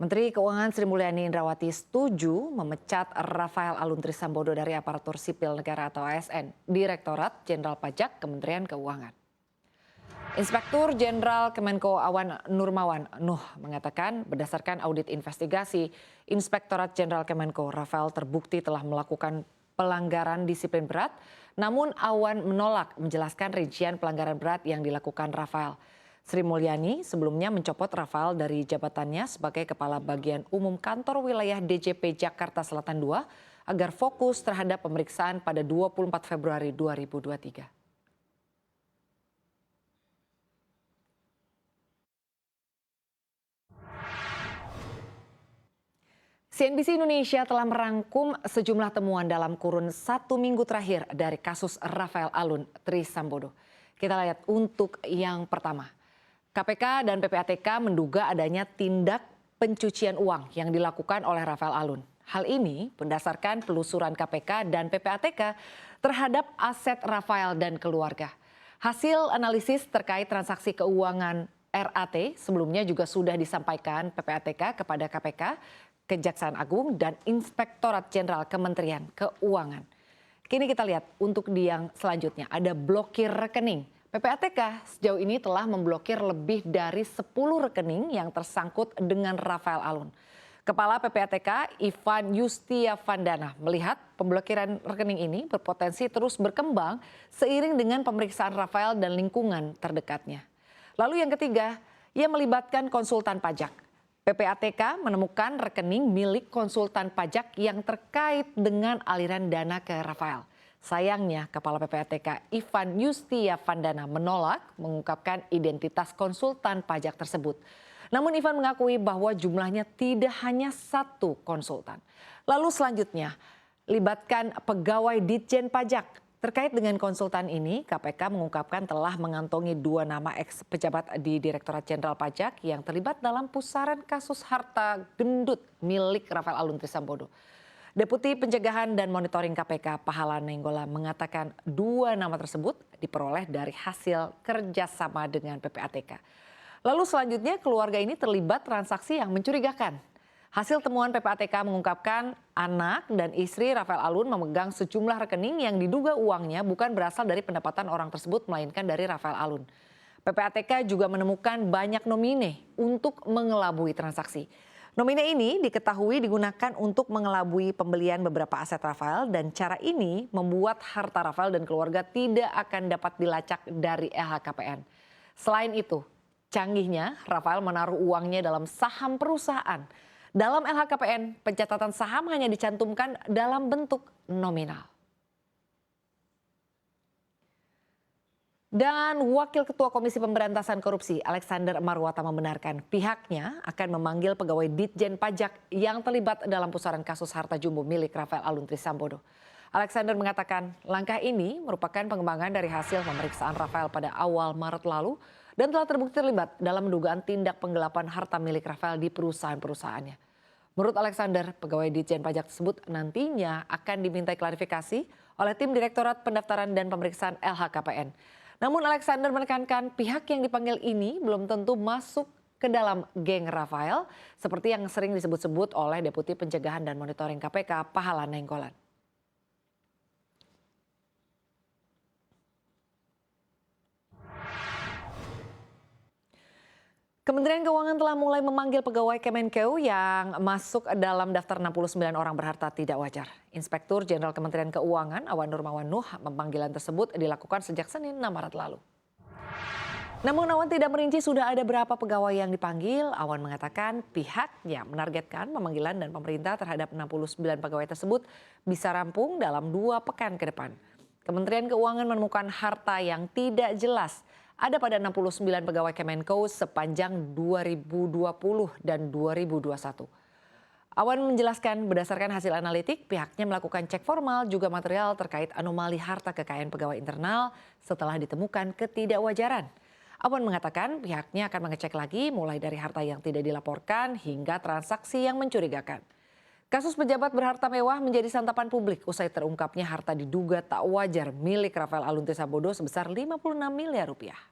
Menteri Keuangan Sri Mulyani Indrawati setuju memecat Rafael Alun Trisambodo dari Aparatur Sipil Negara atau ASN, Direktorat Jenderal Pajak Kementerian Keuangan. Inspektur Jenderal Kemenko Awan Nurmawan Nuh mengatakan berdasarkan audit investigasi, Inspektorat Jenderal Kemenko Rafael terbukti telah melakukan pelanggaran disiplin berat, namun Awan menolak menjelaskan rincian pelanggaran berat yang dilakukan Rafael. Sri Mulyani sebelumnya mencopot Rafael dari jabatannya sebagai Kepala Bagian Umum Kantor Wilayah DJP Jakarta Selatan II agar fokus terhadap pemeriksaan pada 24 Februari 2023. CNBC Indonesia telah merangkum sejumlah temuan dalam kurun 1 minggu terakhir dari kasus Rafael Alun Trisambodo. Kita lihat untuk yang pertama. KPK dan PPATK menduga adanya tindak pencucian uang yang dilakukan oleh Rafael Alun. Hal ini berdasarkan penelusuran KPK dan PPATK terhadap aset Rafael dan keluarga. Hasil analisis terkait transaksi keuangan RAT sebelumnya juga sudah disampaikan PPATK kepada KPK, Kejaksaan Agung, dan Inspektorat Jenderal Kementerian Keuangan. Kini kita lihat untuk yang selanjutnya, ada blokir rekening. PPATK sejauh ini telah memblokir lebih dari 10 rekening yang tersangkut dengan Rafael Alun. Kepala PPATK Ivan Yustiavandana melihat pemblokiran rekening ini berpotensi terus berkembang seiring dengan pemeriksaan Rafael dan lingkungan terdekatnya. Lalu yang ketiga, ia melibatkan konsultan pajak. PPATK menemukan rekening milik konsultan pajak yang terkait dengan aliran dana ke Rafael. Sayangnya, Kepala PPATK Ivan Yustiavandana menolak mengungkapkan identitas konsultan pajak tersebut. Namun Ivan mengakui bahwa jumlahnya tidak hanya satu konsultan. Lalu selanjutnya, libatkan pegawai Ditjen Pajak. Terkait dengan konsultan ini, KPK mengungkapkan telah mengantongi 2 nama eks pejabat di Direktorat Jenderal Pajak yang terlibat dalam pusaran kasus harta gendut milik Rafael Alun Trisambodo. Deputi Pencegahan dan Monitoring KPK Pahala Nainggolan mengatakan 2 nama tersebut diperoleh dari hasil kerjasama dengan PPATK. Lalu selanjutnya keluarga ini terlibat transaksi yang mencurigakan. Hasil temuan PPATK mengungkapkan anak dan istri Rafael Alun memegang sejumlah rekening yang diduga uangnya bukan berasal dari pendapatan orang tersebut melainkan dari Rafael Alun. PPATK juga menemukan banyak nomine untuk mengelabui transaksi. Nomine ini diketahui digunakan untuk mengelabui pembelian beberapa aset Rafael dan cara ini membuat harta Rafael dan keluarga tidak akan dapat dilacak dari LHKPN. Selain itu, canggihnya Rafael menaruh uangnya dalam saham perusahaan. Dalam LHKPN, pencatatan saham hanya dicantumkan dalam bentuk nominal. Dan Wakil Ketua Komisi Pemberantasan Korupsi Alexander Marwata membenarkan pihaknya akan memanggil pegawai Ditjen Pajak yang terlibat dalam pusaran kasus harta jumbo milik Rafael Alun Trisambodo. Alexander mengatakan langkah ini merupakan pengembangan dari hasil pemeriksaan Rafael pada awal Maret lalu dan telah terbukti terlibat dalam dugaan tindak penggelapan harta milik Rafael di perusahaan-perusahaannya. Menurut Alexander, pegawai Ditjen Pajak tersebut nantinya akan dimintai klarifikasi oleh tim Direktorat Pendaftaran dan Pemeriksaan LHKPN. Namun Alexander menekankan pihak yang dipanggil ini belum tentu masuk ke dalam geng Rafael seperti yang sering disebut-sebut oleh Deputi Pencegahan dan Monitoring KPK Pahala Nainggolan. Kementerian Keuangan telah mulai memanggil pegawai Kemenkeu yang masuk dalam daftar 69 orang berharta tidak wajar. Inspektur Jenderal Kementerian Keuangan Awan Nurmawan Nuh pemanggilan tersebut dilakukan sejak Senin 6 Maret lalu. Namun Awan tidak merinci sudah ada berapa pegawai yang dipanggil. Awan mengatakan pihaknya menargetkan pemanggilan dan pemerintah terhadap 69 pegawai tersebut bisa rampung dalam 2 pekan ke depan. Kementerian Keuangan menemukan harta yang tidak jelas ada pada 69 pegawai Kemenko sepanjang 2020 dan 2021. Awan menjelaskan berdasarkan hasil analitik pihaknya melakukan cek formal juga material terkait anomali harta kekayaan pegawai internal setelah ditemukan ketidakwajaran. Awan mengatakan pihaknya akan mengecek lagi mulai dari harta yang tidak dilaporkan hingga transaksi yang mencurigakan. Kasus pejabat berharta mewah menjadi santapan publik usai terungkapnya harta diduga tak wajar milik Rafael Alun Trisambodo sebesar 56 miliar rupiah.